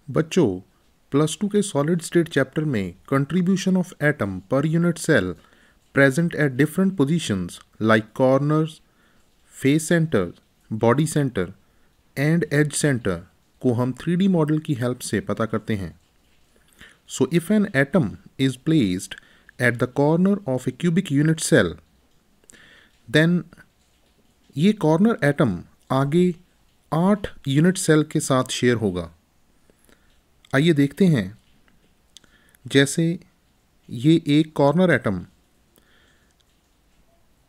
बच्चों, +2 के solid state chapter में कंट्रीब्यूशन ऑफ एटम पर unit cell present at different positions like corners, face centre, body centre and edge centre को हम 3D model की help से पता करते हैं. So if an atom is placed at the corner of a cubic unit cell, then ये corner atom आगे 8 unit cell के साथ शेयर होगा. आइए देखते हैं. जैसे ये एक corner atom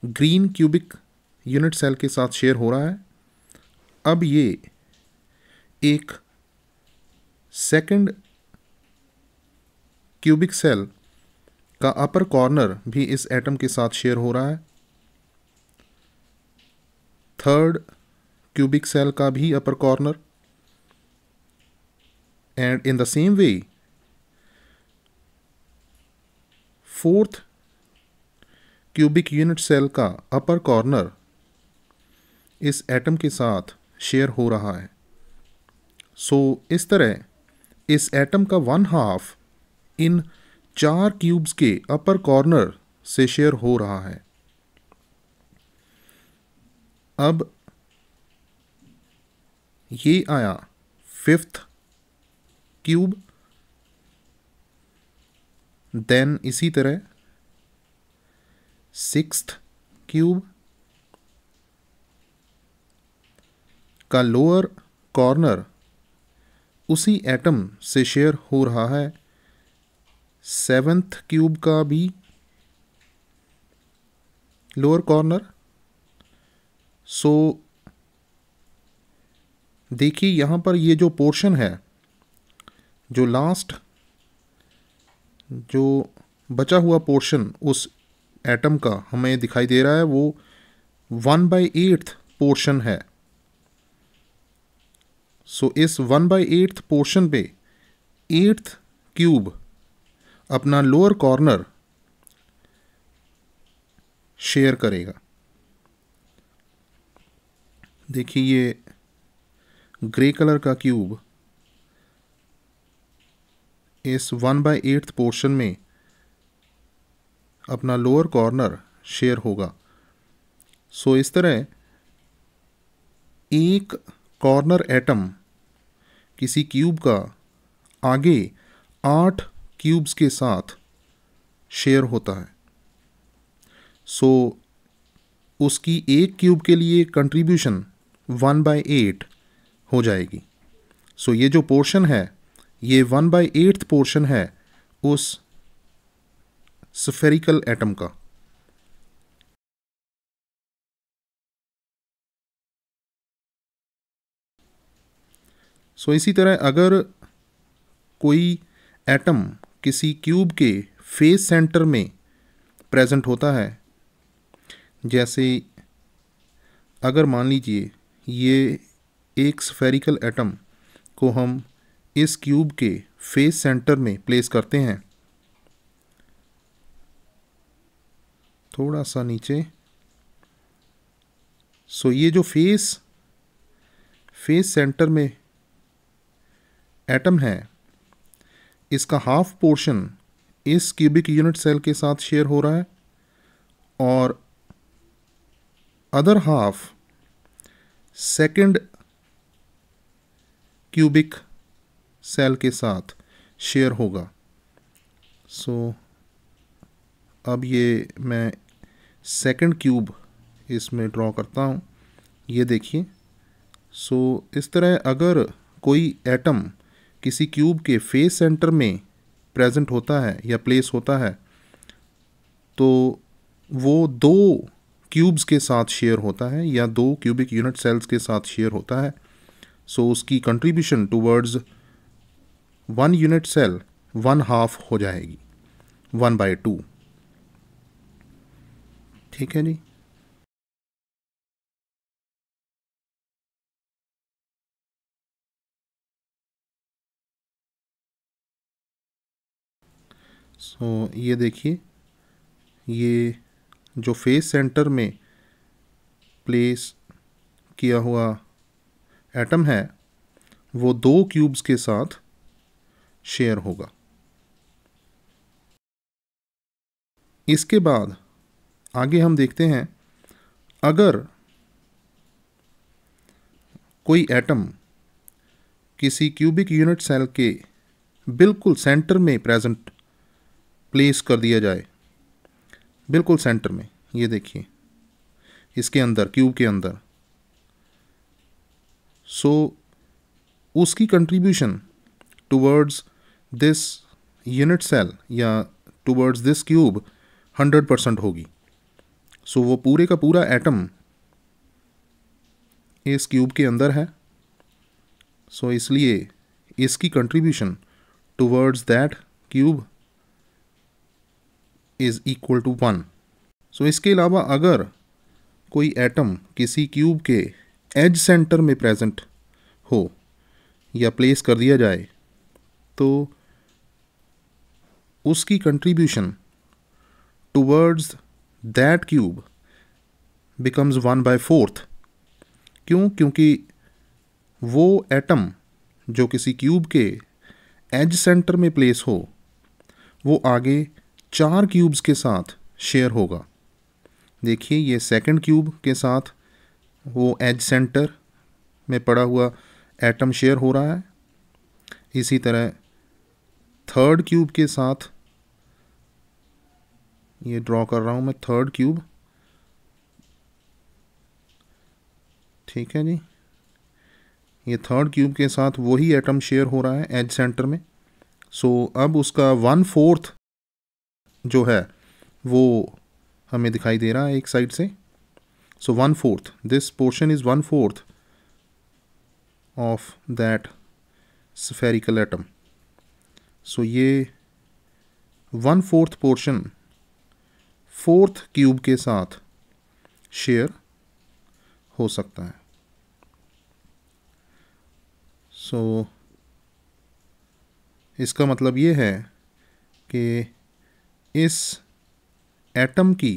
green cubic unit cell के साथ शेयर हो रहा है. अब ये एक सेकंड क्यूबिक सेल का अपर कॉर्नर भी इस एटम के साथ शेयर हो रहा है. थर्ड क्यूबिक सेल का भी upper corner, and in the same way fourth cubic unit cell का अपर कॉर्नर इस एटम के साथ शेयर हो रहा है. सो इस तरह इस एटम का 1/2 इन 4 क्यूब्स के अपर कॉर्नर से शेयर हो रहा है. अब ये आया 5th क्यूब. देन इसी तरह 6th क्यूब का लोअर कॉर्नर उसी एटम से शेयर हो रहा है. 7th क्यूब का भी लोअर कॉर्नर. सो देखिए यहाँ पर ये जो पोर्शन है, जो लास्ट जो बचा हुआ पोर्शन उस एटम का हमें दिखाई दे रहा है, वो 1/8 पोर्शन है. सो इस 1/8 पोर्शन पे 8th क्यूब अपना लोअर कॉर्नर शेयर करेगा. देखिए ये ग्रे कलर का क्यूब इस 1/8 पोर्शन में अपना लोअर कॉर्नर शेयर होगा. सो इस तरह एक कॉर्नर एटम किसी क्यूब का आगे 8 क्यूब्स के साथ शेयर होता है. सो उसकी एक क्यूब के लिए कंट्रीब्यूशन 1/8 हो जाएगी. सो ये जो पोर्शन है, ये 1/8 पोर्शन है उस स्फेरिकल एटम का. सो इसी तरह अगर कोई एटम किसी क्यूब के फेस सेंटर में प्रेजेंट होता है, जैसे अगर मान लीजिए ये एक स्फेरिकल एटम को हम इस क्यूब के फेस सेंटर में प्लेस करते हैं, थोड़ा सा नीचे. सो ये जो फेस सेंटर में एटम है, इसका हाफ पोर्शन इस क्यूबिक यूनिट सेल के साथ शेयर हो रहा है और other half second cubic cell के साथ शेयर होगा. सो अब ये मैं सेकंड क्यूब इसमें ड्रॉ करता हूँ. ये देखिए. सो इस तरह अगर कोई एटम किसी क्यूब के फेस सेंटर में प्रेजेंट होता है या प्लेस होता है, तो वो 2 क्यूब्स के साथ शेयर होता है या 2 क्यूबिक यूनिट सेल्स के साथ शेयर होता है. सो उसकी कंट्रीब्यूशन टूवर्ड्स 1 यूनिट सेल 1/2 हो जाएगी, 1/2. ठीक है जी. सो ये देखिए, ये जो फेस सेंटर में प्लेस किया हुआ एटम है, वो 2 क्यूब्स के साथ शेयर होगा। इसके बाद आगे हम देखते हैं, अगर कोई एटम किसी क्यूबिक यूनिट सेल के बिल्कुल सेंटर में प्रेजेंट प्लेस कर दिया जाए, बिल्कुल सेंटर में, ये देखिए इसके अंदर, क्यूब के अंदर, सो उसकी contribution towards this unit cell या टुवर्ड्स दिस क्यूब 100% होगी। सो वो पूरे का पूरा एटम इस क्यूब के अंदर है, सो इसलिए इसकी contribution towards that cube is equal to 1। So इसके अलावा अगर कोई एटम किसी क्यूब के एज सेंटर में प्रेजेंट हो या प्लेस कर दिया जाए, तो उसकी contribution towards that cube becomes 1/4। क्यों? क्योंकि वो एटम जो किसी क्यूब के एज सेंटर में प्लेस हो, वो आगे 4 क्यूब्स के साथ शेयर होगा। देखिए ये सेकंड क्यूब के साथ वो एज सेंटर में पड़ा हुआ एटम शेयर हो रहा है। इसी तरह थर्ड क्यूब के साथ, ये ड्रॉ कर रहा हूँ मैं थर्ड क्यूब, ठीक है जी, ये थर्ड क्यूब के साथ वही एटम शेयर हो रहा है एज सेंटर में। सो अब उसका 1/4 जो है वो हमें दिखाई दे रहा है एक साइड से। So 1/4, this portion is 1/4 of that spherical atom. So ये 1/4 पोर्शन फोर्थ क्यूब के साथ शेयर हो सकता है। सो इसका मतलब ये है कि इस एटम की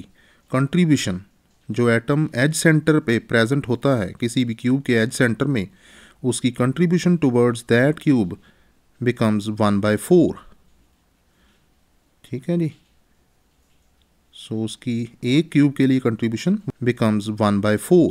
कंट्रीब्यूशन, जो एटम एज सेंटर पे प्रेजेंट होता है किसी भी क्यूब के एज सेंटर में, उसकी contribution towards that cube becomes 1/4। ठीक है जी। सो उसकी एक क्यूब के लिए कंट्रीब्यूशन बिकम्स 1/4।